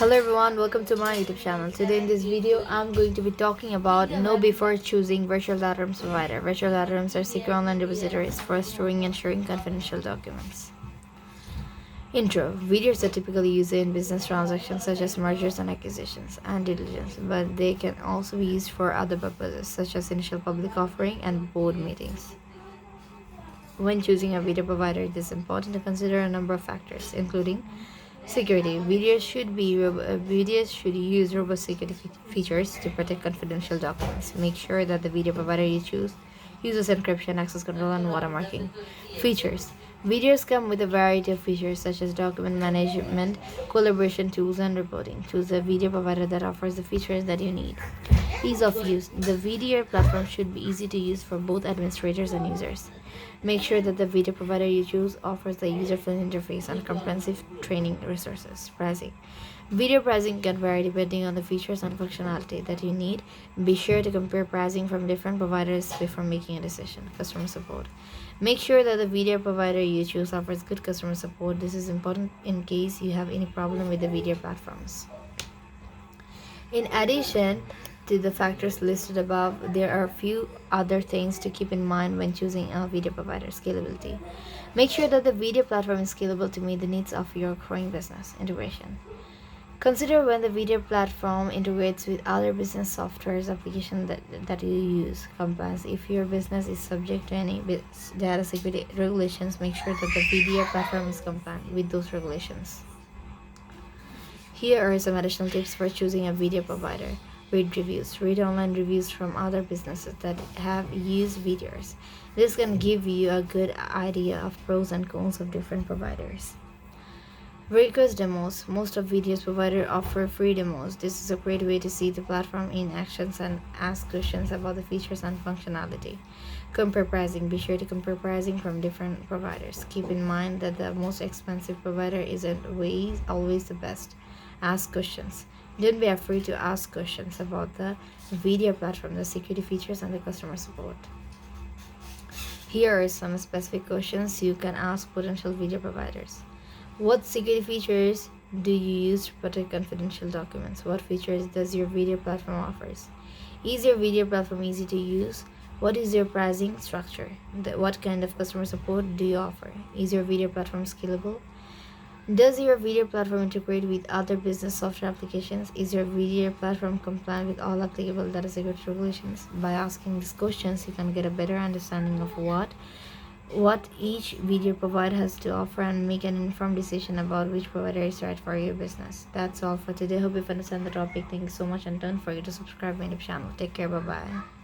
Hello everyone, welcome to my YouTube channel. Today in this video, I'm going to be talking about know before choosing virtual data rooms provider. Virtual data rooms are secure online repositories for storing and sharing confidential documents. Intro. VDRs are typically used in business transactions such as mergers and acquisitions and due diligence, but they can also be used for other purposes such as initial public offering and board meetings. When choosing a video provider, it is important to consider a number of factors, including security. Videos should use robust security features to protect confidential documents. Make sure that the video provider you choose uses encryption, access control, and watermarking. Features. Videos come with a variety of features such as document management, collaboration tools, and reporting. Choose a video provider that offers the features that you need. Ease of use. The VDR platform should be easy to use for both administrators and users. Make sure that the video provider you choose offers a user-friendly interface and comprehensive training resources. Pricing. Video pricing can vary depending on the features and functionality that you need. Be sure to compare pricing from different providers before making a decision. Customer support. Make sure that the video provider you choose offers good customer support. This is important in case you have any problem with the video platforms. In addition to the factors listed above, there are a few other things to keep in mind when choosing a video provider. Scalability. Make sure that the video platform is scalable to meet the needs of your growing business. Integration. Consider when the video platform integrates with other business softwares applications that you use. Compliance. If your business is subject to any data security regulations, make sure that the video platform is compliant with those regulations. Here are some additional tips for choosing a video provider. Read reviews. Read online reviews from other businesses that have used VDRs. This can give you a good idea of pros and cons of different providers. Request demos. Most of VDRs providers offer free demos. This is a great way to see the platform in actions and ask questions about the features and functionality. Compare pricing. Be sure to compare pricing from different providers. Keep in mind that the most expensive provider isn't always the best. Ask questions. Don't be afraid to ask questions about the video platform, the security features, and the customer support. Here are some specific questions you can ask potential video providers. What security features do you use to protect confidential documents? What features does your video platform offers? Is your video platform easy to use? What is your pricing structure? What kind of customer support do you offer? Is your video platform scalable? Does your video platform integrate with other business software applications? Is your video platform compliant with all applicable data security regulations? By asking these questions, you can get a better understanding of what each video provider has to offer and make an informed decision about which provider is right for your business. That's all for today. Hope you've understand the topic. Thank you so much and don't forget to subscribe to my YouTube channel. Take care. Bye bye.